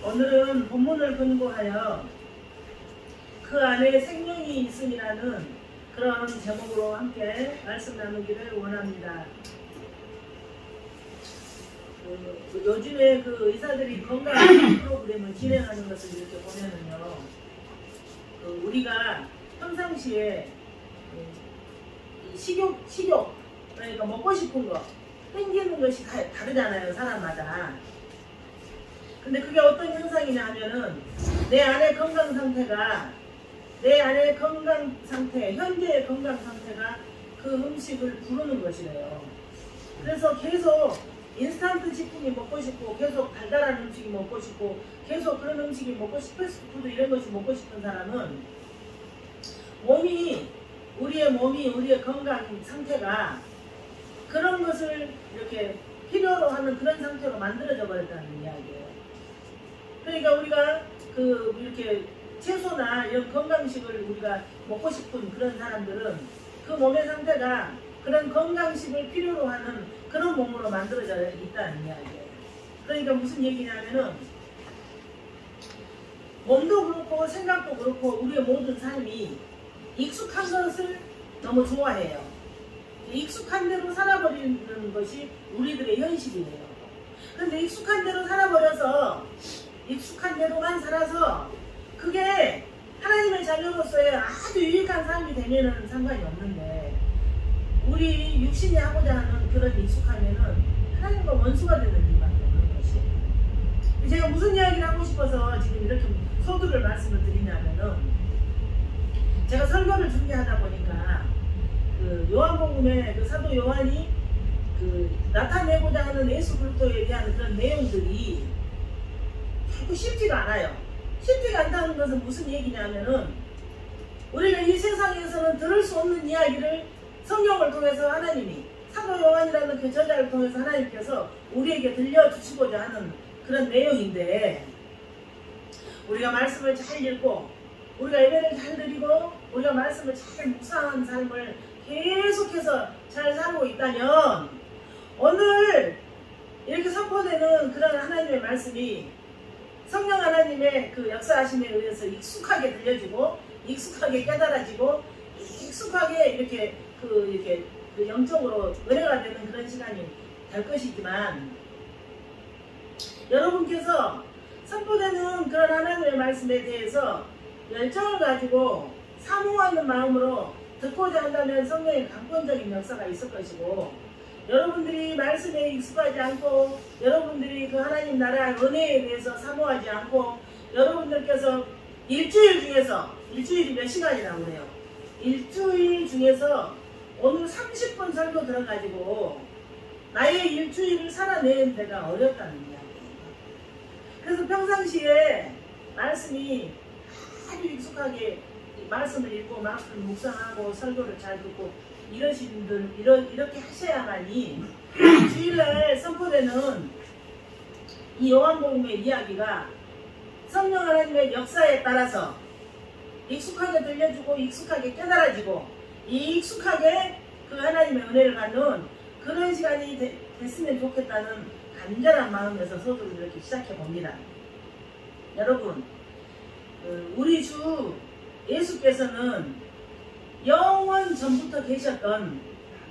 오늘은 본문을 근거하여 그 안에 생명이 있음이라는 그런 제목으로 함께 말씀 나누기를 원합니다. 요즘에 그 의사들이 건강 프로그램을 진행하는 것을 이렇게 보면은요, 우리가 평상시에 식욕 그러니까 먹고 싶은 거 땡기는 것이 다르잖아요, 사람마다. 근데 그게 어떤 현상이냐 하면은 내 안의 건강 상태가 현재의 건강 상태가 그 음식을 부르는 것이래요. 그래서 계속 인스턴트 식품이 먹고 싶고, 계속 달달한 음식이 먹고 싶고, 계속 그런 음식이 먹고 싶은 패스트푸드 이런 것이 먹고 싶은 사람은 우리의 건강 상태가 그런 것을 이렇게 필요로 하는 그런 상태로 만들어져 버렸다는 이야기예요. 그러니까 우리가 이렇게 채소나 이런 건강식을 우리가 먹고 싶은 그런 사람들은 그 몸의 상태가 그런 건강식을 필요로 하는 그런 몸으로 만들어져 있다는 이야기예요. 그러니까 무슨 얘기냐면은 몸도 그렇고 생각도 그렇고 우리의 모든 삶이 익숙한 것을 너무 좋아해요. 익숙한 대로 살아버리는 것이 우리들의 현실이에요. 그런데 익숙한 대로 살아버려서 익숙한 대로만 살아서 그게 하나님의 자녀로서의 아주 유익한 삶이 되면은 상관이 없는데, 우리 육신이 하고자 하는 그런 익숙함에는 하나님과 원수가 되는 일밖에 없는 것이. 제가 무슨 이야기를 하고 싶어서 지금 이렇게 소두를 말씀을 드리냐면은, 제가 설교를 준비하다 보니까 요한복음에 사도 요한이 나타내고자 하는 예수 그리스도에 대한 그런 내용들이 결코 쉽지가 않아요. 쉽지가 않다는 것은 무슨 얘기냐면은, 우리가 이 세상에서는 들을 수 없는 이야기를 성경을 통해서 하나님이, 사도 요한이라는 그 저자를 통해서 하나님께서 우리에게 들려주시고자 하는 그런 내용인데, 우리가 말씀을 잘 읽고 우리가 예배를 잘 드리고 우리가 말씀을 잘 묵상한 삶을 계속해서 잘 살고 있다면, 오늘 이렇게 선포되는 그런 하나님의 말씀이 성령 하나님의 그 역사하심에 의해서 익숙하게 들려지고, 익숙하게 깨달아지고, 익숙하게 이렇게 영적으로 은혜가 되는 그런 시간이 될 것이지만, 여러분께서 선포되는 그런 하나님의 말씀에 대해서 열정을 가지고 사모하는 마음으로 듣고자 한다면 성령의 강권적인 역사가 있을 것이고, 여러분들이 말씀에 익숙하지 않고 여러분들이 그 하나님 나라의 은혜에 대해서 사모하지 않고, 여러분들께서 일주일이 몇 시간이라고 그래요. 일주일 중에서 오늘 30분 설교 들어가지고 나의 일주일을 살아내는 데가 어렵다는 이야기예요. 그래서 평상시에 말씀이 아주 익숙하게 말씀을 읽고 말씀을 묵상하고 설교를 잘 듣고 이러신 분 이렇게 하셔야만이 주일날 선포되는 이 요한복음의 이야기가 성령 하나님의 역사에 따라서 익숙하게 들려주고 익숙하게 깨달아지고 익숙하게 그 하나님의 은혜를 받는 그런 시간이 됐으면 좋겠다는 간절한 마음에서 소설을 이렇게 시작해 봅니다. 여러분, 우리 주 예수께서는 영원 전부터 계셨던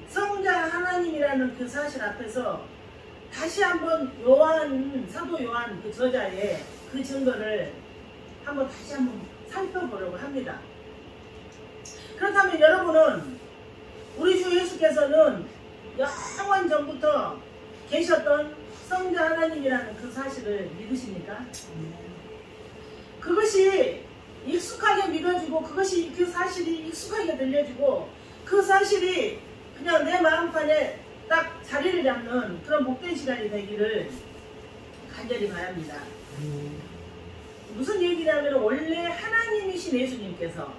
성자 하나님이라는 그 사실 앞에서 다시 한번 사도 요한 그 저자의 그 증거를 다시 한번 살펴보려고 합니다. 그렇다면 여러분은 우리 주 예수께서는 영원 전부터 계셨던 성자 하나님이라는 그 사실을 믿으십니까? 그것이 익숙하게 믿어지고 그 사실이 익숙하게 들려지고 그 사실이 그냥 내 마음판에 딱 자리를 잡는 그런 복된 시간이 되기를 간절히 바랍니다. 무슨 얘기냐면 원래 하나님이신 예수님께서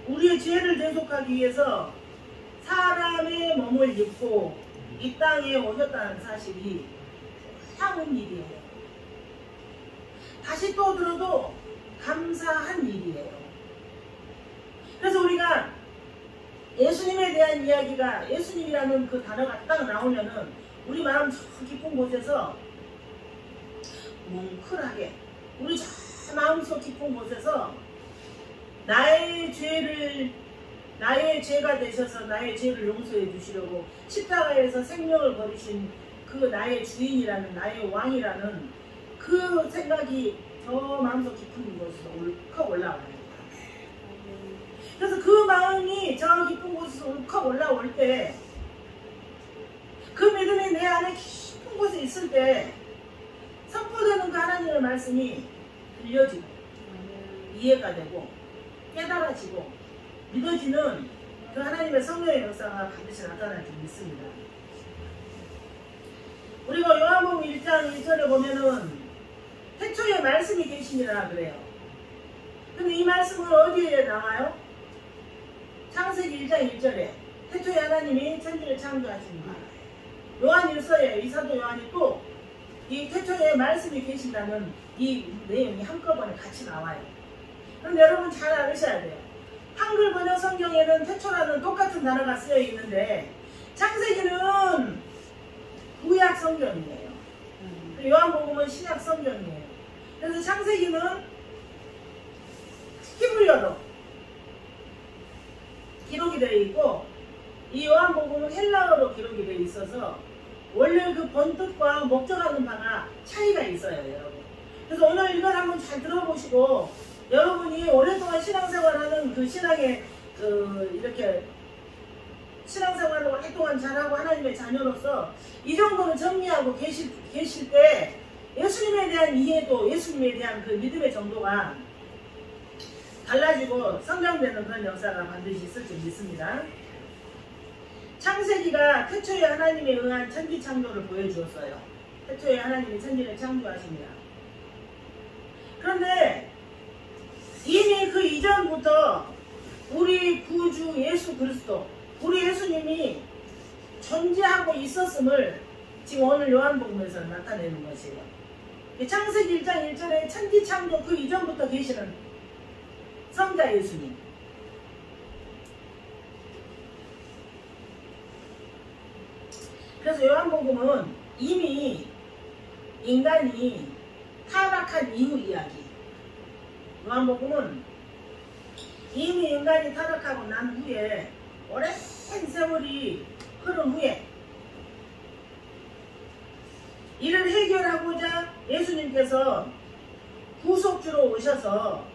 우리의 죄를 대속하기 위해서 사람의 몸을 입고 이 땅에 오셨다는 사실이 참은 일이에요. 다시 또 들어도 감사한 일이에요. 그래서 우리가 예수님에 대한 이야기가, 예수님이라는 그 단어가 딱 나오면은 우리 마음 저 깊은 곳에서 뭉클하게 우리 저 마음속 깊은 곳에서 나의 죄가 되셔서 나의 죄를 용서해 주시려고 십자가에서 생명을 버리신 그 나의 주인이라는, 나의 왕이라는 그 생각이 저 마음속 깊은 곳에서 울컥 올라와요. 그래서 그 마음이 저 깊은 곳에서 울컥 올라올 때, 그 믿음이 내 안에 깊은 곳에 있을 때 선포되는 그 하나님의 말씀이 들려지고 이해가 되고 깨달아지고 믿어지는 그 하나님의 성령의 역사가 반드시 나타날 줄 믿습니다. 우리가 요한복음 1장 1절에 보면은 태초에 말씀이 계시니라 그래요. 근데 이 말씀은 어디에 나와요? 창세기 1장 1절에 태초에 하나님이 천지를 창조하십니다. 요한일서에 이 사도 요한이 또 이 태초에 말씀이 계신다는 이 내용이 한꺼번에 같이 나와요. 그런데 여러분 잘 알으셔야 돼요. 한글 번역 성경에는 태초라는 똑같은 단어가 쓰여 있는데 창세기는 구약 성경이에요. 요한복음은 신약 성경이에요. 그래서 창세기는 히브리어로 기록이 되어 있고 이 요한복음은 헬라어로 기록이 되어 있어서 원래 그 본뜻과 목적하는 바가 차이가 있어요, 여러분. 그래서 오늘 이걸 한번 잘 들어보시고 여러분이 오랫동안 신앙생활하는 그 신앙의 이렇게 신앙생활을 오랫동안 잘하고 하나님의 자녀로서 이 정도는 정리하고 계실 때 예수님에 대한 이해도, 예수님에 대한 그 믿음의 정도가 달라지고 성장되는 그런 역사가 반드시 있을 줄 믿습니다. 창세기가 태초에 하나님에 의한 천지 창조를 보여주었어요. 태초에 하나님이 천지를 창조하십니다. 그런데 이미 그 이전부터 우리 구주 예수 그리스도, 우리 예수님이 존재하고 있었음을 지금 오늘 요한복음에서 나타내는 것이에요. 창세기 1장 1절에 천지 창조 그 이전부터 계시는 성자 예수님. 그래서 요한복음은 이미 인간이 타락한 이후 이야기. 요한복음은 이미 인간이 타락하고 난 후에 오랜 세월이 흐른 후에 이를 해결하고자 예수님께서 구속주로 오셔서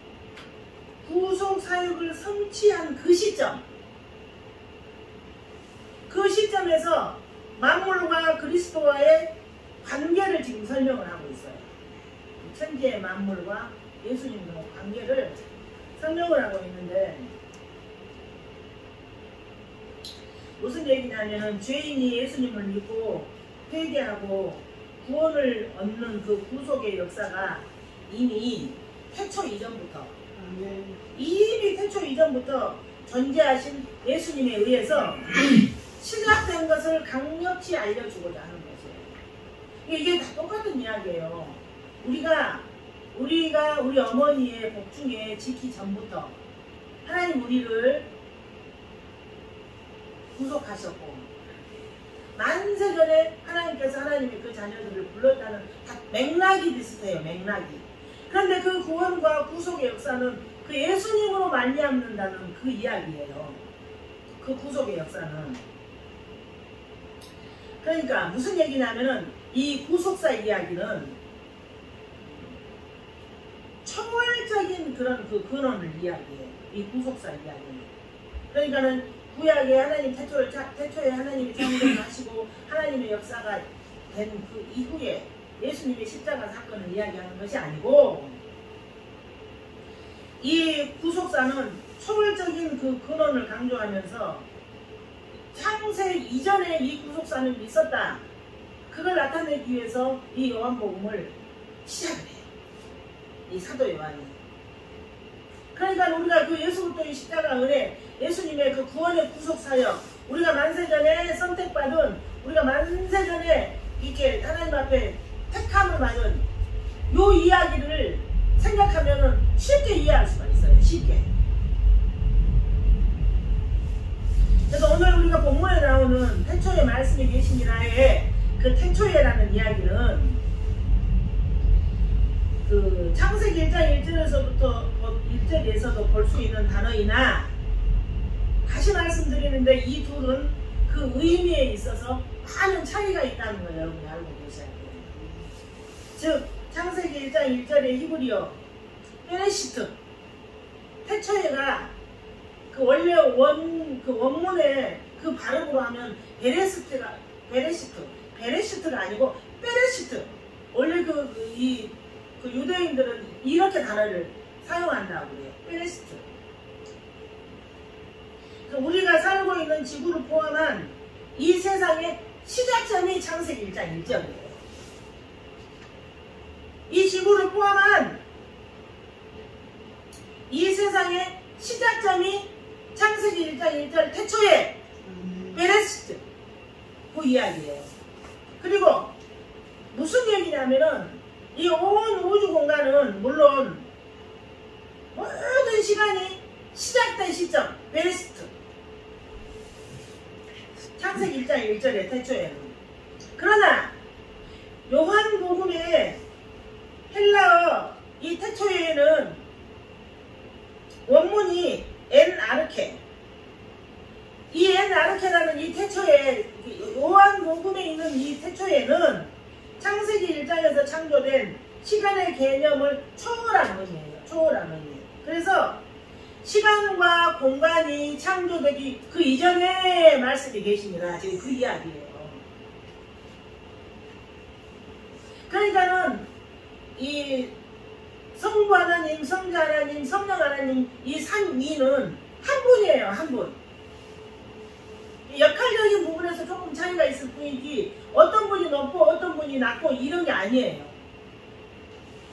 구속 사역을 성취한 그 시점, 그 시점에서 만물과 그리스도와의 관계를 지금 설명을 하고 있어요. 천지의 만물과 예수님과의 관계를 설명을 하고 있는데 무슨 얘기냐면은 죄인이 예수님을 믿고 회개하고 구원을 얻는 그 구속의 역사가 이미 태초 이전부터 이미 태초 이전부터 존재하신 예수님에 의해서 시작된 것을 강력히 알려주고자 하는 것이에요. 이게 다 똑같은 이야기예요. 우리가 우리 어머니의 복중에 지기 전부터 하나님 우리를 구속하셨고 만세전에 하나님께서 하나님의 그 자녀들을 불렀다는 다 맥락이 비슷해요. 맥락이. 그런데 그 구원과 구속의 역사는 그 예수님으로 말미암는다는 그 이야기예요. 그 구속의 역사는. 그러니까 무슨 얘기냐면은 이 구속사 이야기는 초월적인 그런 그 근원을 이야기해요. 이 구속사 이야기는. 그러니까는 구약에 하나님 태초에 하나님이 창조를 하시고 하나님의 역사가 된 그 이후에 예수님의 십자가 사건을 이야기하는 것이 아니고 이 구속사는 초월적인 그 근원을 강조하면서 창세 이전에 이 구속사는 있었다. 그걸 나타내기 위해서 이 요한복음을 시작을 해요. 이 사도 요한이. 그러니까 우리가 그 예수부터의 십자가 은혜, 예수님의 그 구원의 구속사역, 우리가 만세전에 선택받은, 우리가 만세전에 이렇게 하나님 앞에 택함을 받은 요 이야기를 생각하면은 쉽게 이해할 수가 있어요. 쉽게. 그래서 오늘 우리가 본문에 나오는 태초에 말씀이 계시니라의 그 태초에라는 이야기는 창세기 1장 1절에서도 볼 수 있는 단어이나 다시 말씀드리는데 이 둘은 그 의미에 있어서 많은 차이가 있다는 걸 여러분이 알고 계셔야 돼요. 즉 창세기 1장 1절의 히브리어 베레시트 태초에가 그 원래 원문의 그 발음으로 하면 베레시트가 아니고 베레시트. 원래 그 유대인들은 이렇게 단어를 사용한다고 그래요. 베레시트. 우리가 살고 있는 지구를 포함한 이 세상의 시작점이 창세기 1장 1절이에요. 이 지구를 포함한 이 세상의 시작점이 창세기 1장 1절 태초에 베레시트 그 이야기예요. 그리고 무슨 얘기냐면은 이 온 우주 공간은 물론 모든 시간이 시작된 시점 베레시트 창세기 1장 1절의 태초에는. 그러나 요한복음의 헬라어 이 태초에는 원문이 엔아르케. 이 엔아르케라는 이 태초에 요한복음에 있는 이 태초에는 창세기 1장에서 창조된 시간의 개념을 초월한 의미예요. 초월한 의미. 그래서 시간과 공간이 창조되기 그 이전에 말씀이 계십니다. 지금 그 이야기예요. 그러니까는 이 성부 하나님, 성자 하나님, 성령 하나님 이 삼위는 한 분이에요. 한 분. 역할적인 부분에서 조금 차이가 있을 뿐이지 어떤 분이 높고 어떤 분이 낮고 이런 게 아니에요.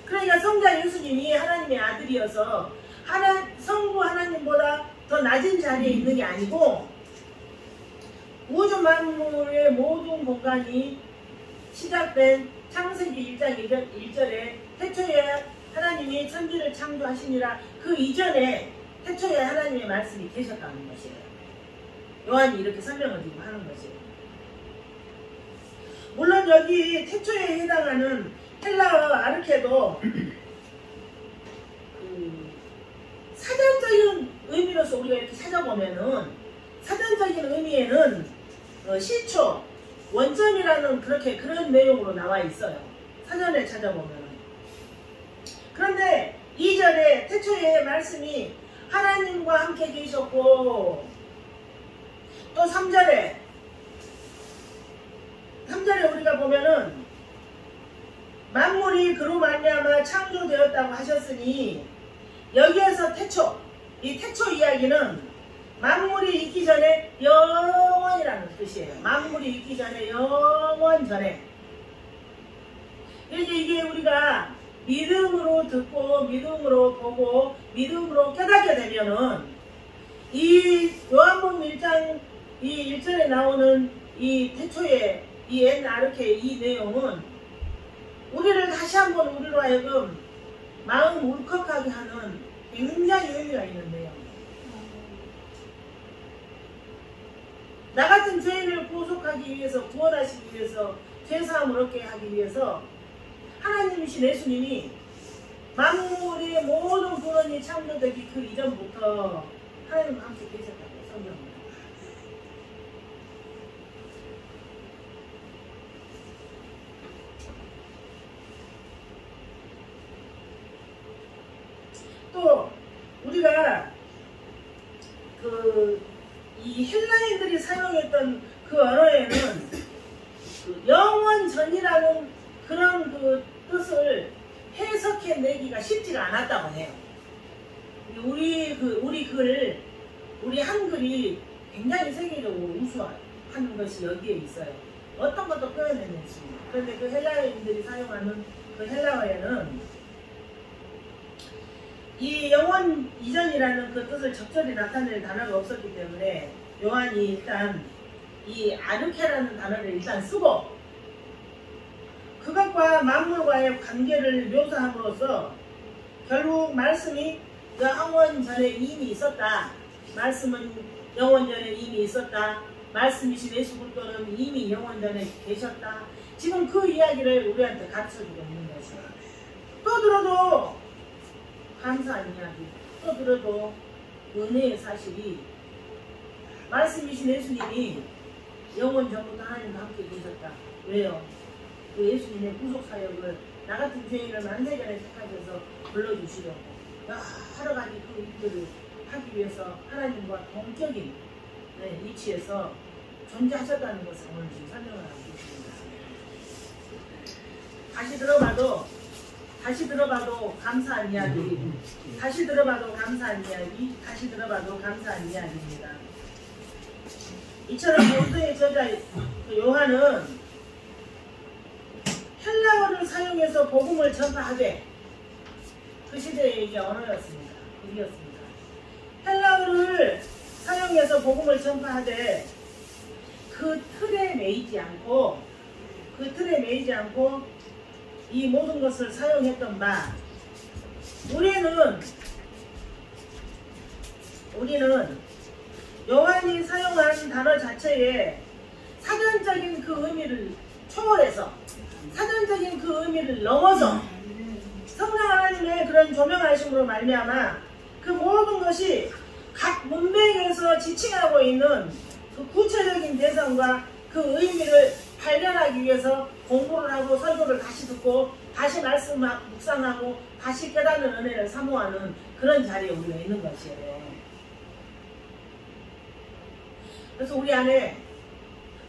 그러니까 성자 예수님이 하나님의 아들이어서 성부 하나님보다 더 낮은 자리에 있는 게 아니고 우주 만물의 모든 공간이 시작된 창세기 1장 1절에 태초에 하나님이 천지를 창조하시니라 그 이전에 태초에 하나님의 말씀이 계셨다는 것이에요. 요한이 이렇게 설명을 지금 하는 것이에요. 물론 여기 태초에 해당하는 헬라어 아르케도 사전적인 의미로서 우리가 이렇게 찾아보면은 사전적인 의미에는 시초, 원점이라는 그런 내용으로 나와 있어요. 사전에 찾아보면은. 그런데 2절에 태초에 말씀이 하나님과 함께 계셨고 또 3절에 우리가 보면은 만물이 그로 말미암아 창조되었다고 하셨으니 여기에서 이 태초 이야기는 만물이 있기 전에 영원이라는 뜻이에요. 만물이 있기 전에 영원 전에. 이게 우리가 믿음으로 듣고 믿음으로 보고 믿음으로 깨닫게 되면은 이 요한복음 1장 이 1절에 나오는 이 태초에 이 엔아르케 이 내용은 우리를 다시 한번 우리로 하여금 마음 울컥하게 하는 굉장히 의미가 있는 내용. 나 같은 죄인을 구속하기 위해서 구원하시기 위해서 죄사함을 얻게 하기 위해서 하나님이신 예수님이 만물의 모든 근원이 창조되기 그 이전부터 하나님과 함께 계셨다고 성경입니다. 또 우리가 이 헬라인들이 사용했던 그 언어에는 영원전이라는 그런 뜻을 해석해내기가 쉽지가 않았다고 해요. 우리 한글이 굉장히 세계적으로 우수한 것이 여기에 있어요. 어떤 것도 표현해냈습니다. 그런데 그 헬라인들이 사용하는 그 헬라어에는 이 영원 이전이라는 그 뜻을 적절히 나타낼 단어가 없었기 때문에 요한이 일단 이 아르케라는 단어를 일단 쓰고 그것과 만물과의 관계를 묘사함으로써 결국 말씀이 영원 전에 이미 있었다. 말씀은 영원 전에 이미 있었다. 말씀이신 예수 그리스도는 이미 영원 전에 계셨다. 지금 그 이야기를 우리한테 가르쳐주고 있는 것이에요. 또 들어도 감사한 이야기 또 들어도 은혜의 사실이 말씀이신 예수님이 영원 전부터 하나님과 함께 계셨다. 왜요? 그 예수님의 구속사역을 나 같은 죄인을 만세전에 택하셔서 불러주시려고 여러 가지 그 일들을 하기 위해서 하나님과 동격인 위치에서 존재하셨다는 것을 오늘 지금 설명을 하고 계십니다. 다시 들어봐도 감사한 이야기, 다시 들어봐도 감사한 이야기, 다시 들어봐도 감사한 이야기입니다. 이처럼 본서의 저자 요한은 헬라어를 사용해서 복음을 전파하되 그 시대의 이게 언어였습니다. 글이었습니다. 헬라어를 사용해서 복음을 전파하되 그 틀에 매이지 않고 이 모든 것을 사용했던 바 우리는 요한이 사용한 단어 자체에 사전적인 그 의미를 초월해서 사전적인 그 의미를 넘어서 성령 하나님의 그런 조명하심으로 말미암아 그 모든 것이 각 문맥에서 지칭하고 있는 그 구체적인 대상과 그 의미를 발견하기 위해서 공부를 하고 설교를 다시 듣고 다시 말씀하고 묵상하고 다시 깨닫는 은혜를 사모하는 그런 자리에 우리가 있는 것이에요. 그래서 우리 안에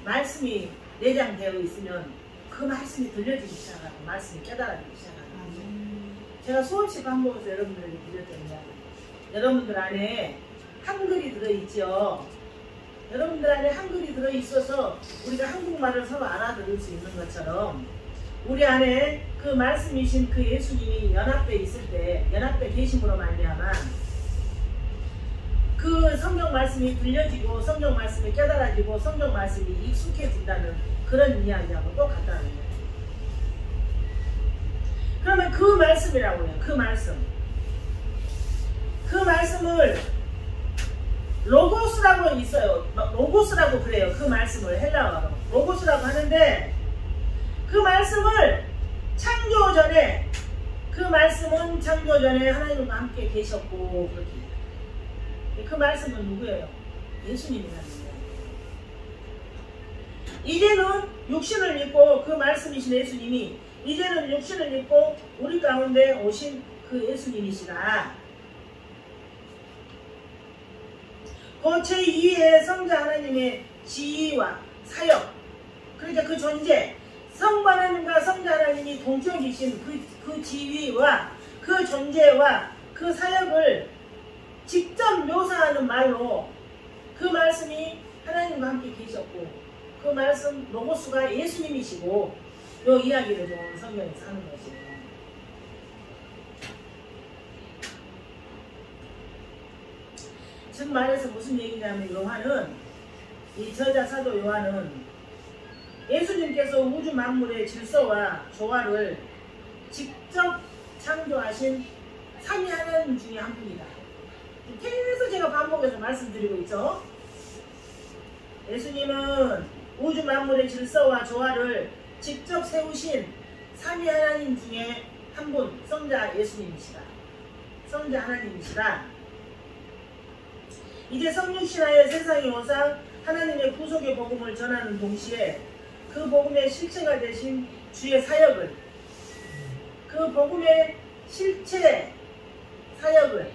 말씀이 내장되어 있으면 그 말씀이 들려지기 시작하고 말씀이 깨달아지기 시작하는 거죠. 제가 수없이 반복해서 여러분들에게 드렸던 이야기, 여러분들 안에 한글이 들어있죠. 여러분들 안에 한글이 들어있어서 우리가 한국말을 서로 알아들을 수 있는 것처럼 우리 안에 그 말씀이신 그 예수님이 연합되어 있을 때, 연합되어 계심으로 말미암아 그 성경 말씀이 들려지고 성경 말씀이 깨달아지고 성경 말씀이 익숙해진다는 그런 이야기하고 똑같다는 거예요. 그러면 그 말씀이라고 해요. 그 말씀을 로고스라고 있어요. 로고스라고 그래요. 그 말씀을 헬라어로 로고스라고 하는데 그 말씀을 그 말씀은 창조 전에 하나님과 함께 계셨고 그렇게. 그 말씀은 누구예요? 예수님이라는 거예요. 이제는 육신을 입고 그 말씀이신 예수님이 이제는 육신을 입고 우리 가운데 오신 그 예수님이시다. 그 제2의 성자 하나님의 지위와 사역, 그러니까 그 존재, 성부 하나님과 성자 하나님이 동격이신 그 지위와 그 존재와 그 사역을 직접 묘사하는 말로 그 말씀이 하나님과 함께 계셨고 그 말씀 로고스가 예수님이시고 요 이야기를 좀 성경에서 하는 것이에요. 지금 말해서 무슨 얘기냐면 이 저자 사도 요한은 예수님께서 우주 만물의 질서와 조화를 직접 창조하신 삼위 하나님 중에 한 분이다. 계속 제가 반복해서 말씀드리고 있죠. 예수님은 우주 만물의 질서와 조화를 직접 세우신 삼위 하나님 중에 한 분, 성자 예수님이시다. 성자 하나님이시다. 이제 성육신하여 세상에 오사 하나님의 구속의 복음을 전하는 동시에 그 복음의 실체가 되신 주의 사역을, 그 복음의 실체 사역을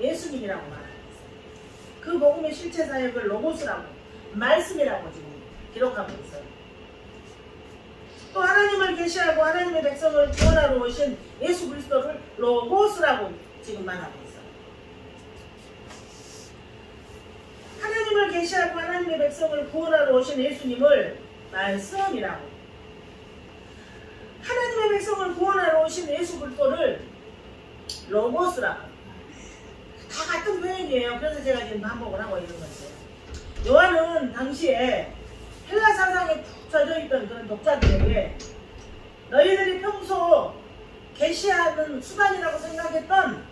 예수님이라고 말합니다. 그 복음의 실체 사역을 로고스라고, 말씀이라고 지금 기록하고 있어요. 또 하나님을 계시하고 하나님의 백성을 구원하러 오신 예수 그리스도를 로고스라고 지금 말하고 있어요. 하나님을 계시하고 하나님의 백성을 구원하러 오신 예수님을 말씀이라고, 하나님의 백성을 구원하러 오신 예수 그리스도를 로고스라고, 다 같은 표현이에요. 그래서 제가 지금 반복을 하고 있는 거죠. 요한은 당시에 헬라 사상에 푹 젖어있던 그런 독자들에게 너희들이 평소 계시하는 수단이라고 생각했던,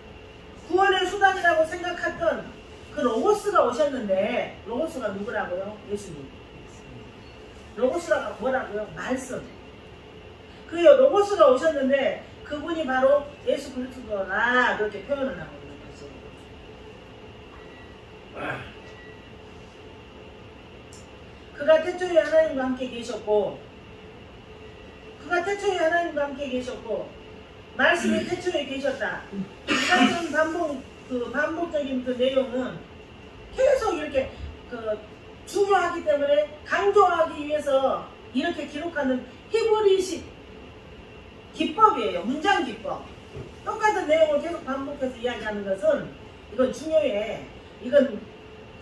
구원의 수단이라고 생각했던 그 로고스가 오셨는데, 로고스가 누구라고요? 예수님. 로고스가 뭐라고요? 말씀. 그 로고스가 오셨는데 그분이 바로 예수 그리스도라 그렇게 표현을 하고 있는 것이에요. 그가 태초에 하나님과 함께 계셨고 그가 태초에 하나님과 함께 계셨고 말씀이 태초에 계셨다. 이 같은 반복적인 그 내용은 계속 이렇게 중요하기 때문에 강조하기 위해서 이렇게 기록하는 히브리식 기법이에요. 문장 기법. 똑같은 내용을 계속 반복해서 이야기하는 것은 이건 중요해. 이건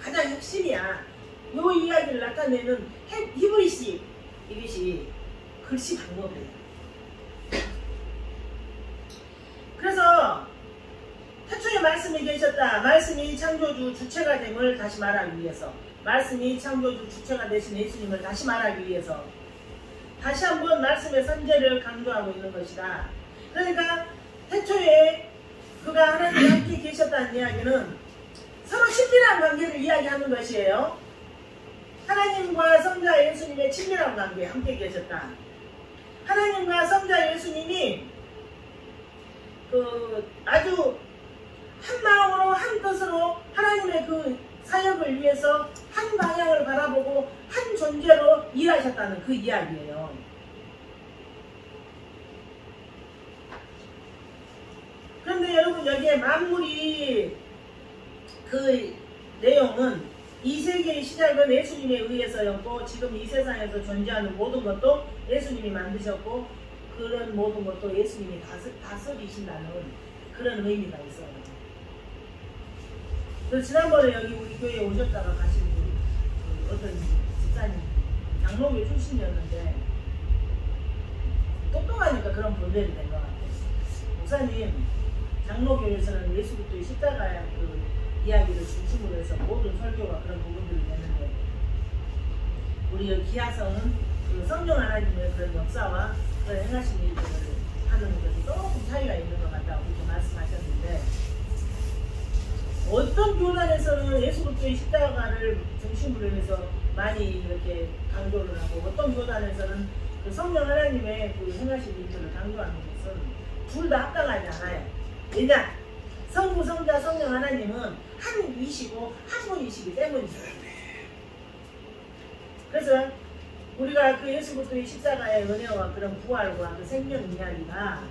가장 핵심이야. 이 이야기를 나타내는 히브리식 이것이 글씨 방법이에요. 그래서 태초에 말씀이 계셨다. 말씀이 창조주 주체가 됨을 다시 말하기 위해서 말씀이 창조주 주체가 되신 예수님을 다시 말하기 위해서 다시 한번 말씀의 선제를 강조하고 있는 것이다. 그러니까 태초에 그가 하나님과 함께 계셨다는 이야기는 서로 친밀한 관계를 이야기하는 것이에요. 하나님과 성자 예수님의 친밀한 관계에 함께 계셨다. 하나님과 성자 예수님이 아주 한 마음으로 한 뜻으로 하나님의 그 사역을 위해서 한 방향을 바라보고 한 존재로 일하셨다는 그 이야기예요. 그런데 여러분 여기에 만물이 그 내용은 이 세계의 시작은 예수님에 의해서였고 지금 이 세상에서 존재하는 모든 것도 예수님이 만드셨고 그런 모든 것도 예수님이 다스리신다는 그런 의미가 있어요. 그래서 지난번에 여기 우리 교회에 오셨다가 가신 어떤 집사님 장로교 출신이었는데 똑똑하니까 그런 분들이 된 것 같아요. 목사님 장로교에서는 예수 그리스도의 십자가의 그 이야기를 중심으로 해서 모든 설교가 그런 부분들이 되는데 우리 여기 기아성은 그 성령 하나님의 그런 역사와 그런 행하신 일들을 하는 것이 조금 차이가 있는 것 같다고 그렇게 말씀하셨는데 어떤 교단에서는 예수 그리스도의 십자가를 중심으로 해서 많이 이렇게 강조를 하고 어떤 교단에서는 그 성령 하나님의 그 행하신 일들을 강조하는 것은 둘 다 합당하지 않아요. 왜냐? 성부, 성자, 성령 하나님은 한 이시고 한 분이시기 때문이죠. 그래서 우리가 그 예수 그리스도의 십자가의 은혜와 그런 부활과 그 생명 이야기가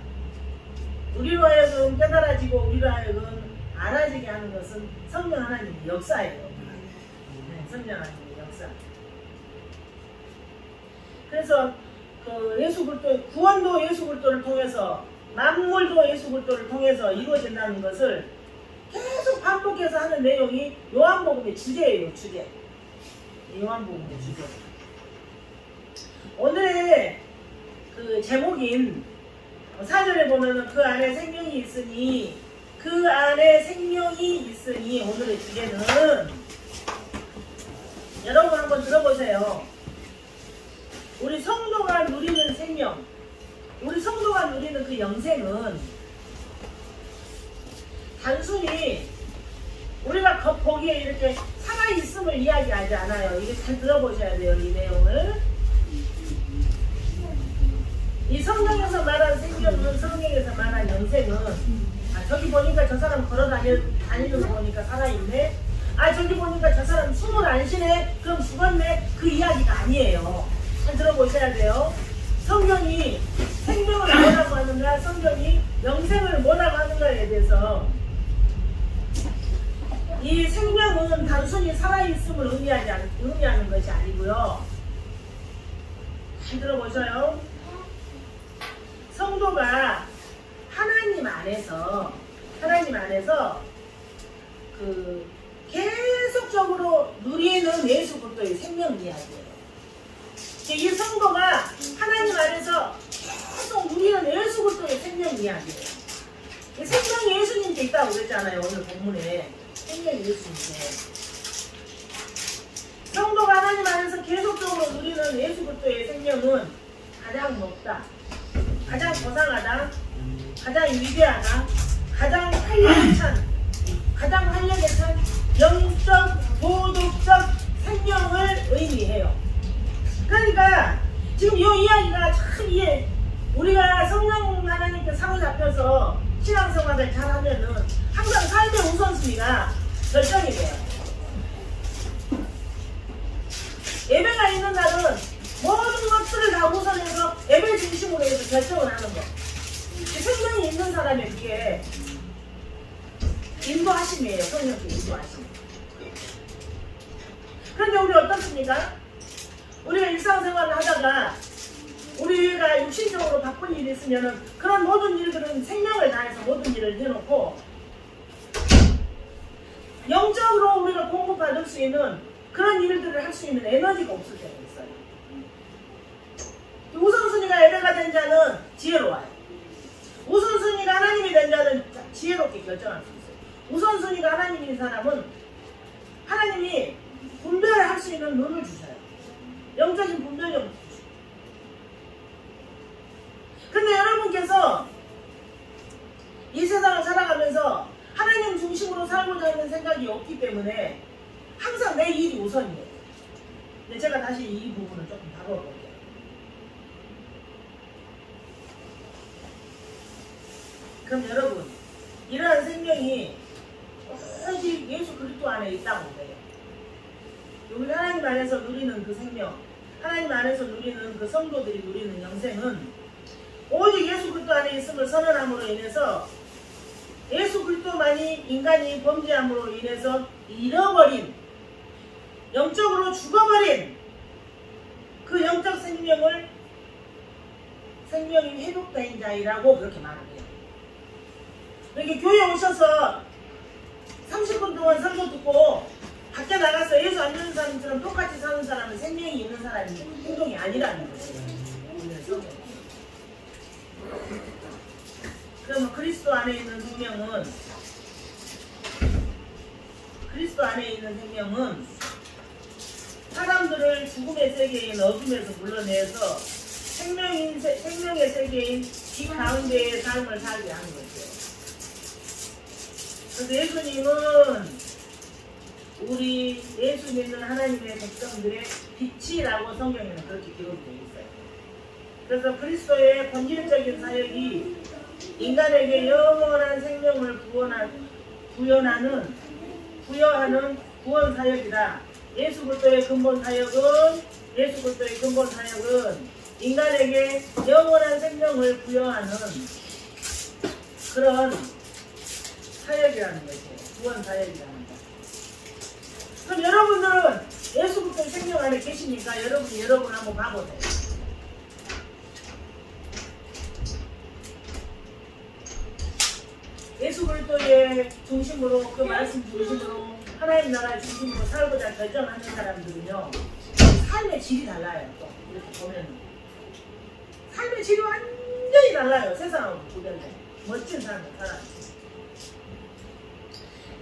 우리로 하여금 깨달아지고 우리로 하여금 알아지게 하는 것은 성령 하나님의 역사예요. 네, 성령 하나님의 역사. 그래서 그 예수 그리스도 구원도 예수 그리스도를 통해서 만물도 예수 그리스도를 통해서 이루어진다는 것을 계속 반복해서 하는 내용이 요한복음의 주제예요. 주제. 요한복음의 주제. 오늘의 그 제목인 4절에 보면 그 안에 생명이 있으니 그 안에 생명이 있으니 오늘의 주제는 여러분 한번 들어보세요. 우리 성도가 누리는 생명 우리 성도가 누리는 그 영생은 단순히 우리가 겉보기에 이렇게 살아있음을 이야기하지 않아요. 이게 잘 들어보셔야 돼요. 이 내용을. 이 성경에서 말한 생명은 성경에서 말한 영생은 저기 보니까 저 사람 걸어다니는 거 보니까 살아있네. 저기 보니까 저 사람 숨을 안 쉬네. 그럼 죽었네. 그 이야기가 아니에요. 잘 들어보셔야 돼요. 성경이 생명을 뭐라고 하는가, 성경이 영생을 뭐라고 하는가에 대해서 이 생명은 단순히 살아있음을 의미하는 것이 아니고요. 잘 들어보셔요. 성도가 하나님 안에서 그 계속적으로 누리는 예수 그리스도의 생명 이야기예요. 이 성도가 하나님 안에서 계속 누리는 예수 그리스도의 생명 이야기예요. 생명이 예수님께 있다고 그랬잖아요. 오늘 본문에 생명이 예수님께. 성도가 하나님 안에서 계속적으로 누리는 예수 그리스도의 생명은 가장 높다, 가장 고상하다, 가장 위대하다, 가장 활력에 찬 영적, 도덕적 생명을 의미해요. 그러니까 지금 이 이야기가 참 우리가 성령 하나님께 사로잡혀서 신앙생활을 잘하면은 항상 삶의 우선순위가 결정이 돼요. 예배가 있는 날은 모든 것들을 다 우선해서 예배 중심으로 해서 결정을 하는 거. 생명이 있는 사람의 그게 인도하심이에요. 성령께 인도하심. 그런데 우리 어떻습니까? 우리가 일상생활을 하다가 우리가 육신적으로 바쁜 일이 있으면은 그런 모든 일들은 생명을 다해서 모든 일을 해놓고 영적으로 우리가 공급받을 수 있는 그런 일들을 할 수 있는 에너지가 없을 때가 있어요. 우선순위가 예배가 된 자는 지혜로워요. 우선순위가 하나님이 된 자는 지혜롭게 결정할 수 있어요. 우선순위가 하나님인 사람은 하나님이 분별을 할 수 있는 눈을 주셔요. 영적인 분별력을 주셔요. 근데 여러분께서 이 세상을 살아가면서 하나님 중심으로 살고자 하는 생각이 없기 때문에 항상 내 일이 우선이에요. 근데 제가 다시 이 부분을 조금 다뤄볼게요. 그럼 여러분, 이러한 생명이 오직 예수 그리스도 안에 있다고 해요. 우리 하나님 안에서 누리는 그 생명, 하나님 안에서 누리는 그 성도들이 누리는 영생은 오직 예수 그리스도 안에 있음을 선언함으로 인해서 예수 그리스도만이 인간이 범죄함으로 인해서 잃어버린, 영적으로 죽어버린 그 영적 생명이 회복된 자이라고 그렇게 말합니다. 이렇게 교회 오셔서 30분 동안 설교 듣고 밖에 나가서 예수 안 믿는 사람처럼 똑같이 사는 사람은 생명이 있는 사람이 행동이 아니라는 거예요. 그러면 그리스도 안에 있는 생명은 사람들을 죽음의 세계인 어둠에서 불러내서 생명의 세계인 이 가운데의 삶을 살게 하는 거죠. 그래서 예수님은 우리 예수 믿는 하나님의 백성들의 빛이라고 성경에는 그렇게 기록되어 있어요. 그래서 그리스도의 본질적인 사역이 인간에게 영원한 생명을 부여하는 구원 사역이다. 예수 그리스도의 근본 사역은 인간에게 영원한 생명을 부여하는 그런 사역이라는 거죠. 구원 사역이라는 거. 그럼 여러분들은 예수 그리스도의 생명 안에 계시니까 여러분 한번 봐보세요. 예수 그리스도의 중심으로, 그 말씀 중심으로, 하나님 나라의 중심으로 살고자 결정하는 사람들은요, 삶의 질이 달라요. 또 이렇게 보면 삶의 질이 완전히 달라요. 세상하고 구별돼. 멋진 삶을 살아요.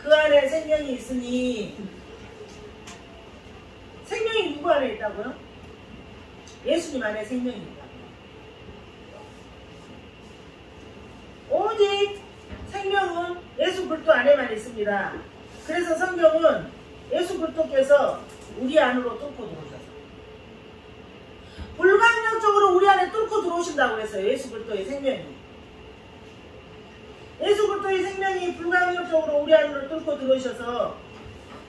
그 안에 생명이 있으니, 생명이 누구 안에 있다고요? 예수님 안에 생명이 있다고요. 오직 생명은 예수 그리스도 안에만 있습니다. 그래서 성경은 예수 그리스도께서 우리 안으로 뚫고 들어오셔서 불가항력적으로 우리 안에 뚫고 들어오신다고 했어요. 예수 그리스도의 생명이. 예수 그리스도의 생명이 불가항력적으로 우리 안으로 뚫고 들어오셔서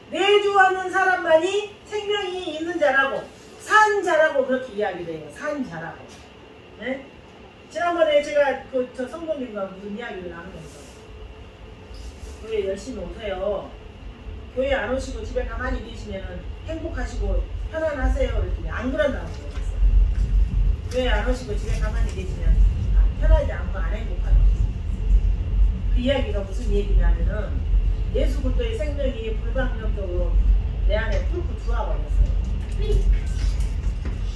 내주하는 사람만이 생명이 있는 자라고, 산 자라고 그렇게 이야기돼요. 산 자라고. 네? 지난번에 제가 저 성도님과 무슨 이야기를 나누면서 교회 열심히 오세요. 교회 안 오시고 집에 가만히 계시면 행복하시고 편안하세요. 그랬더니 안 그런다고 그랬어요. 교회 안 오시고 집에 가만히 계시면 편하지 않고 안 행복하다고. 그 이야기가 무슨 얘기냐면은 예수 그리스도의 생명이 불가항력적으로 내 안에 뚫고 들어와 버렸어요.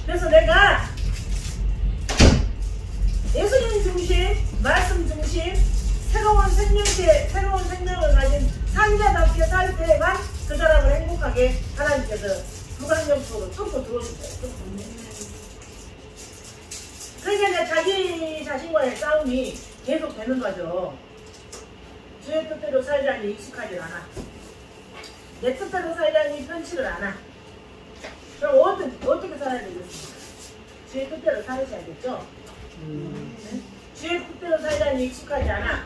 그래서 내가 예수님 중심, 말씀 중심, 새로운 생명을 가진 산자답게 살 때만 그 사람을 행복하게 하나님께서 불가항력적으로 뚫고 들어오신 거예요. 그러니까 자기 자신과의 싸움이 계속 되는 거죠. 주의 뜻대로 살자니 익숙하지 않아. 내 뜻대로 살자니 편치를 않아. 그럼 어떻게 살아야 되겠습니까? 주의 뜻대로 살으셔야겠죠? 네? 주의 뜻대로 살자니 살자니 익숙하지 않아.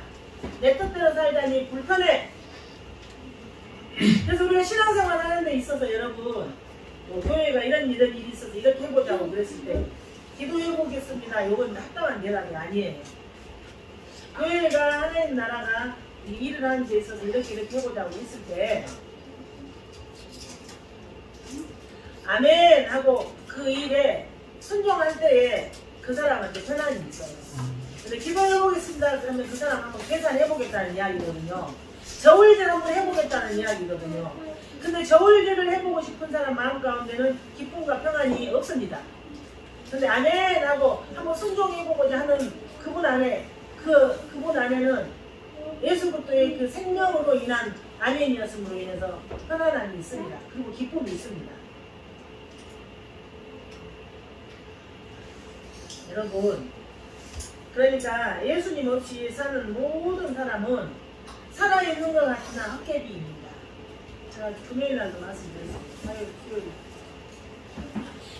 내 뜻대로 살자니 불편해. 그래서 우리가 신앙생활 하는 데 있어서 여러분 뭐 교회가 이런 일이 있어서 이렇게 해보자고 그랬을 때 기도해보겠습니다. 이건 합당한 대답이 아니에요. 교회가 하나님 나라가 이 일을 하는 데 있어서 이렇게 해보자고 했을 때 아멘 하고 그 일에 순종할 때에 그 사람한테 편안이 있어요. 근데 기도해보겠습니다 그러면 그 사람 한번 계산해보겠다는 이야기거든요. 저울질 한번 해보겠다는 이야기거든요. 근데 저울질을 해보고 싶은 사람 마음 가운데는 기쁨과 평안이 없습니다. 근데 아멘 하고 한번 순종해보고자 하는 그분 안에 그분 안에는 예수 그리스도의 그 생명으로 인한 아멘이었음으로 인해서 편안함이 있습니다. 그리고 기쁨이 있습니다. 여러분, 그러니까 예수님 없이 사는 모든 사람은 살아있는 것 같으나 헛개비입니다. 제가 금요일날도 말씀드렸습니다.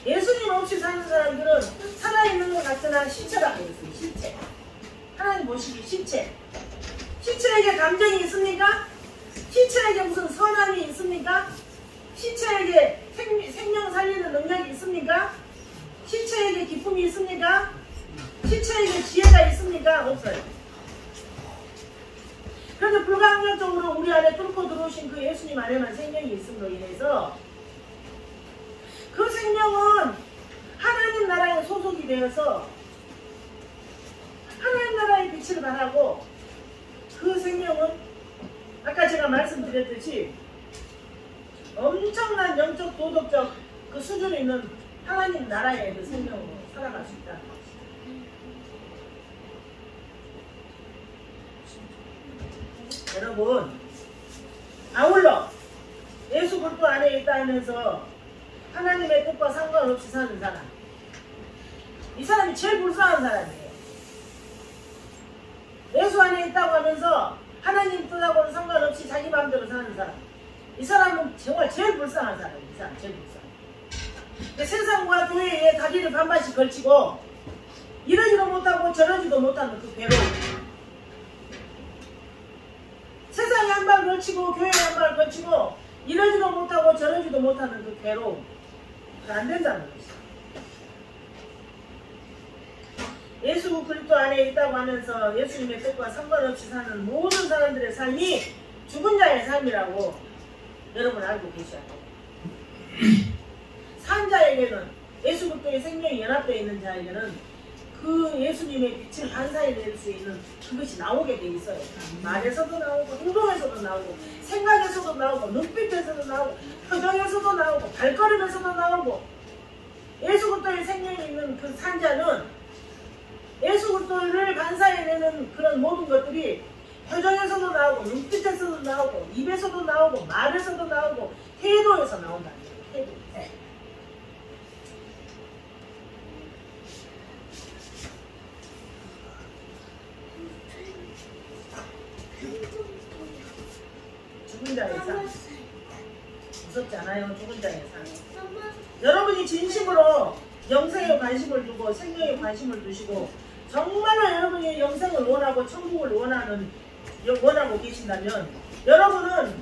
예수님 없이 사는 사람들은 살아있는 것 같으나 시체라고 했어요. 시체. 하나님 보시기 시체. 시체에게 감정이 있습니까? 시체에게 무슨 선함이 있습니까? 시체에게 생명 살리는 능력이 있습니까? 시체에게 기쁨이 있습니까? 시체에게 지혜가 있습니까? 없어요. 그런데 불가항력적으로 우리 안에 뚫고 들어오신 그 예수님 안에만 생명이 있음으로 인해서 그 생명은 하나님 나라에 소속이 되어서 하나님 나라의 빛을 발하고 그 생명은 아까 제가 말씀드렸듯이 엄청난 영적 도덕적 그 수준에 있는 하나님 나라의 그 생명으로 살아갈 수 있다는 것입니다. 여러분, 아울러 예수 그리스도 안에 있다 하면서 하나님의 뜻과 상관없이 사는 사람, 이 사람이 제일 불쌍한 사람이에요. 예수 안에 있다고 하면서 하나님 뜻하고는 상관없이 자기 마음대로 사는 사람, 이 사람은 정말 제일 불쌍한 사람이에요. 이 사람 제일 불쌍해. 세상과 교회에 다리를 반반씩 걸치고 이러지도 못하고 저러지도 못하는 그 괴로움, 세상에 한 발 걸치고 교회에 한 발 걸치고 이러지도 못하고 저러지도 못하는 그 괴로움, 안 된다는 것이죠. 예수 그리스도 안에 있다고 하면서 예수님의 뜻과 상관없이 사는 모든 사람들의 삶이 죽은 자의 삶이라고 여러분 알고 계셔야 돼요. 산 자에게는, 예수 그리스도의 생명이 연합되어 있는 자에게는 그 예수님의 빛을 반사해낼 수 있는 그것이 나오게 돼 있어요. 말에서도 나오고 행동에서도 나오고 생각에서도 나오고 눈빛에서도 나오고 표정에서도 나오고 발걸음에서도 나오고. 예수 그리스도의 생명이 있는 그 산자는 예수 그리스도를 반사해내는 그런 모든 것들이 표정에서도 나오고 눈빛에서도 나오고 입에서도 나오고 말에서도 나오고 태도에서 나온다는 거예요. 태도. 네. 죽은 자의 삶. 무섭지 않아요? 죽은 자의 삶. 여러분이 진심으로 영생에 관심을 두고 생명에 관심을 두시고 정말로 여러분이 영생을 원하고 천국을 원하고 계신다면 여러분은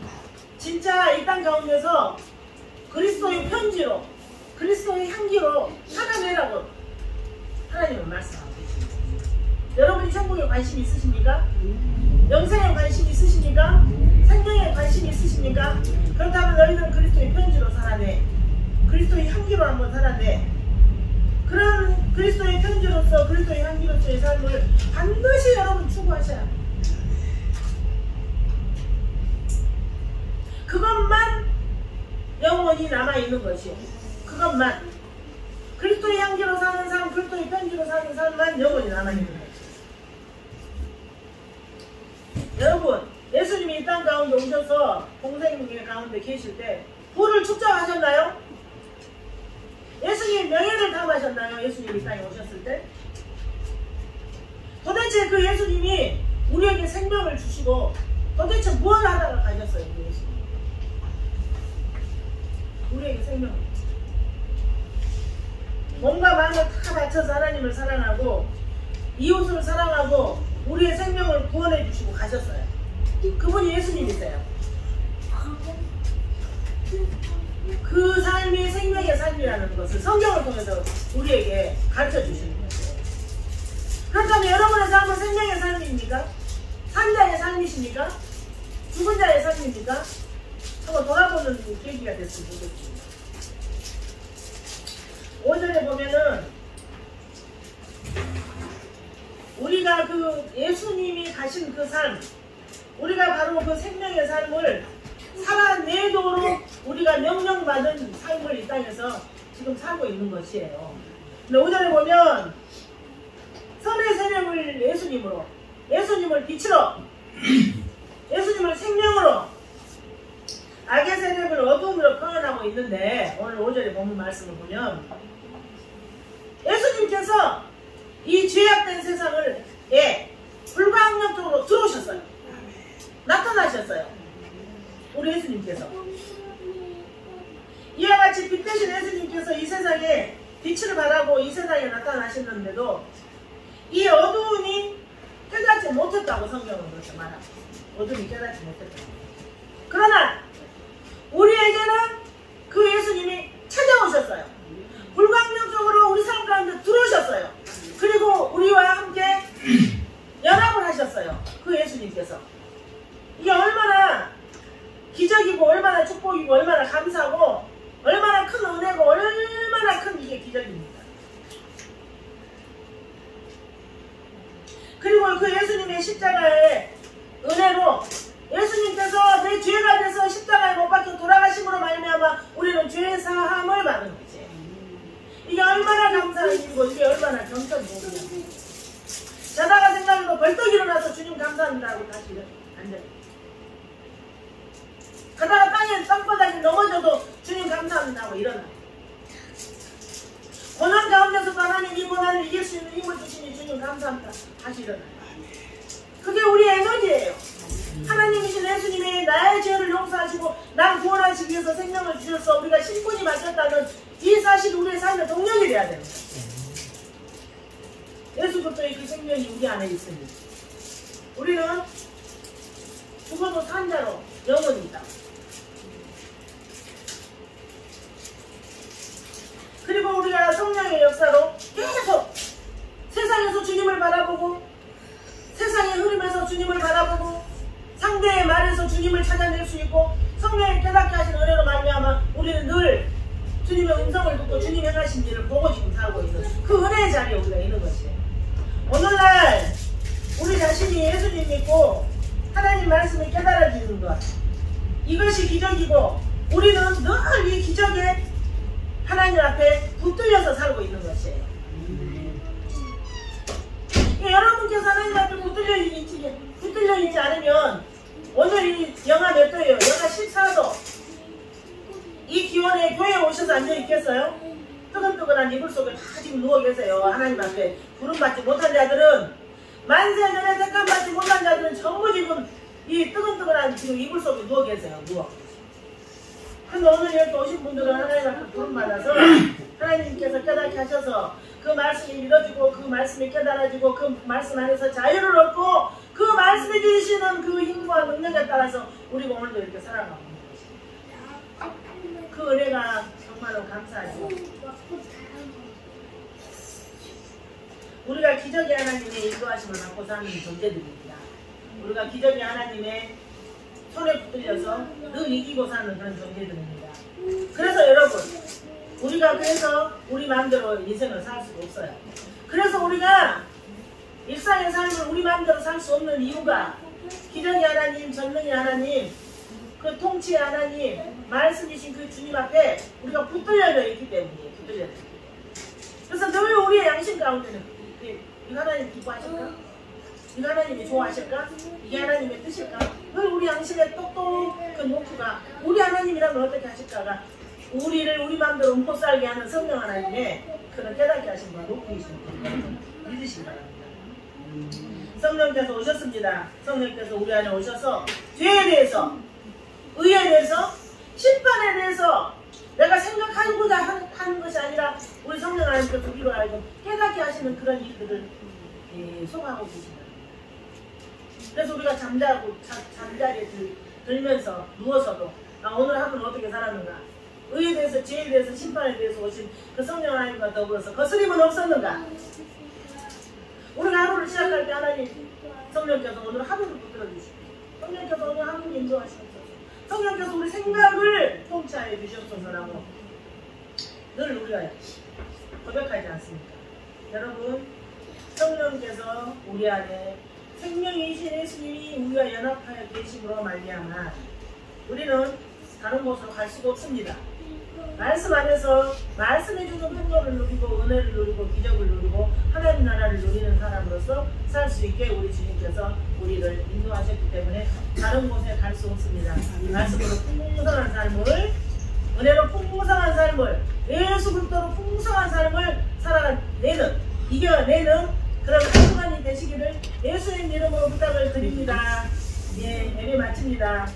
진짜 이 땅 가운데서 그리스도의 편지로 그리스도의 향기로 살아내라고 하나님은 말씀하고 계십니다. 여러분이 천국에 관심이 있으십니까? 영생에 관심이 있으십니까? 생명에 관심이 있으십니까? 그렇다면 너희는 그리스도의 편지로 살아내. 그리스도의 향기로 한번 살아내. 그런 그리스도의 편지로서 그리스도의 향기로서의 삶을 반드시 여러분 추구하셔야 합니다. 그것만 영원히 남아있는 것이요. 그것만. 그리스도의 향기로 사는 삶, 그리스도의 편지로 사는 삶만 영원히 남아있는 거예요. 여러분, 예수님이 이 땅 가운데 오셔서 공생의 가운데 계실 때 부를 축적하셨나요? 예수님 명예를 탐하셨나요? 예수님이 이 땅에 오셨을 때? 도대체 그 예수님이 우리에게 생명을 주시고 도대체 무엇을 하다가 가셨어요? 그 예수님. 우리에게 생명을. 몸과 마음을 다 바쳐서 하나님을 사랑하고 이웃을 사랑하고 우리의 구원해 주시고 가셨어요. 그분이 예수님이세요. 그 삶이 생명의 삶이라는 것을 성경을 통해서 우리에게 가르쳐 주시는 거예요. 그렇다면 여러분의 삶은 생명의 삶입니까? 산자의 삶이십니까? 죽은 자의 삶입니까? 한번 돌아보는 계기가 됐으면 좋겠습니다. 5절에 보면은 우리가 그 예수님이 가신 그 삶, 우리가 바로 그 생명의 삶을 살아내도록 우리가 명령받은 삶을 이 땅에서 지금 살고 있는 것이에요. 근데 5절에 보면 선의 세력을 예수님으로, 예수님을 빛으로, 예수님을 생명으로, 악의 세력을 어둠으로 표현하고 있는데, 오늘 5절에 보면 말씀을 보면 예수님께서 이 죄악된 세상을 불가항력적으로 들어오셨어요. 나타나셨어요. 우리 예수님께서. 이와 같이 빛 대신 예수님께서 이 세상에 빛을 발하고 이 세상에 나타나셨는데도 이 어두움이 깨닫지 못했다고 성경은 그렇게 말합니다. 어둠이 깨닫지 못했다. 그러나 우리에게는 그 예수님이 찾아오셨어요. 불가항력적으로 우리 삶 가운데 들어오셨어요. 그리고 우리와 함께 연합을 하셨어요. 그 예수님께서. 이게 얼마나 기적이고 얼마나 축복이고 얼마나 감사하고 얼마나 큰 은혜고 얼마나 큰 이게 기적입니다. 그리고 그 예수님의 십자가의 은혜로 예수님께서 내 죄가 돼서 십자가에 못 박혀 돌아가심으로 말미암아 우리는 죄 사함을 받은 거지. 이게 얼마나 감사한 일이고 이게 얼마나 경전 복이야. 자다가 생각해도 벌떡 일어나서 주님 감사합니다 하고 다시 앉아요. 가다가 땅바닥에 넘어져도 주님 감사합니다 하고 일어나요. 고난 가운데서도 하나님 이 고난을 이길 수 있는 힘을 주시니 주님 감사합니다. 다시 일어나요. 그게 우리의 에너지예요. 하나님이신 예수님이 나의 죄를 용서하시고 날 구원하시기 위해서 생명을 주셔서 우리가 신분이 바뀌었다는 이 사실이 우리의 삶의 동력이 돼야 됩니다. 예수 그리스도의 그 생명이 우리 안에 있으니 우리는 죽어도 산 자로 영원히 있다. 그리고 우리가 성령의 역사로 계속 세상에서 주님을 바라보고 세상의 흐름에서 주님을 바라보고 상대의 말에서 주님을 찾아낼 수 있고 성령의 깨닫게 하신 은혜로 말미암아 우리는 늘 주님의 음성을 듣고 주님이 행하신 일을 보고 지금 살고 있는 그 은혜의 자리에 우리가 있는 것이에요. 오늘날 우리 자신이 예수님 믿고 하나님 말씀을 깨달아지는 것, 이것이 기적이고 우리는 늘 이 기적에 하나님 앞에 붙들려서 살고 있는 것이에요. 여러분께서 하나님 앞에 붙들려 있지 않으면 오늘 이 영하 몇 도예요? 영하 14도. 이 기온에 교회에 오셔서 앉아 있겠어요? 뜨끈뜨끈한 이불 속에 다 지금 누워 계세요. 하나님 앞에 구름받지 못한 자들은, 만세전에 택함받지 못한 자들은 전부 지금 이 뜨끈뜨끈한 지금 이불 속에 누워 계세요. 누워. 근데 오늘 이렇게 오신 분들은 하나님 앞에 부름받아서 하나님께서 깨닫게 하셔서 그 말씀이 이루어지고 그 말씀이 깨달아지고 그 말씀 안에서 자유를 얻고 그 말씀이 주시는 그 힘과 능력에 따라서 우리가 오늘도 이렇게 살아가고 있는 것입니다. 그 은혜가 정말로 감사하죠. 우리가 기적의 하나님의 인도하심을 받고 사는 존재들입니다. 우리가 기적의 하나님의 손에 붙들려서 늘 이기고 사는 그런 존재들입니다. 그래서 여러분, 우리가 그래서 우리 마음대로 인생을 살 수가 없어요. 그래서 우리가 일상의 삶을 우리 마음대로 살 수 없는 이유가 기적의 하나님, 전능의 하나님, 그 통치의 하나님, 말씀이신 그 주님 앞에 우리가 붙들려 있기 때문이에요. 붙들려 있기 때문에. 그래서 늘 우리의 양심 가운데는 이 하나님 기뻐하실까? 이 하나님이 좋아하실까? 이게 하나님의 뜻일까? 늘 우리 양심의 똑똑한 목표가 우리 하나님이라면 어떻게 하실까가 우리를 우리 마음대로 못 살게 하는 성령 하나님의 그런 깨닫게 하신 분, 높이신 분 믿으시기 바랍니다. 성령께서 오셨습니다. 성령께서 우리 안에 오셔서 죄에 대해서, 의에 대해서, 심판에 대해서 내가 생각하고자 하는 것이 아니라 우리 성령 하나님께서 우리로 하여금 깨닫게 하시는 그런 일들을 소망하고 계십니다. 그래서 우리가 잠자리에 들면서 누워서도 오늘 하루는 어떻게 살았는가, 의에 대해서, 죄에 대해서, 심판에 대해서 오신 그 성령 하나님과 더불어서 거스림은 없었는가. 우리가 하루를 시작할 때 하나님 성령께서 오늘 하루를 붙들어 주시고, 성령께서 오늘 하루를 인도하시옵소서. 성령께서 우리 생각을 통치하여 주시옵소서라고 늘 우리가 고백하지 않습니까? 여러분, 성령께서 우리 안에 생명이신 예수님이 우리와 연합하여 계심으로 말미암아 우리는 다른 곳으로 갈 수가 없습니다. 말씀 안에서 말씀해주는 풍요를 누리고 은혜를 누리고 기적을 누리고 하나님 나라를 누리는 사람으로서 살 수 있게 우리 주님께서 우리를 인도하셨기 때문에 다른 곳에 갈 수 없습니다. 말씀으로 풍성한 삶을, 은혜로 풍성한 삶을, 예수 그리스도로 풍성한 삶을 살아내는, 이겨내는 그런 한 주간이 되시기를 예수님 이름으로 부탁을 드립니다. 예, 예배 마칩니다.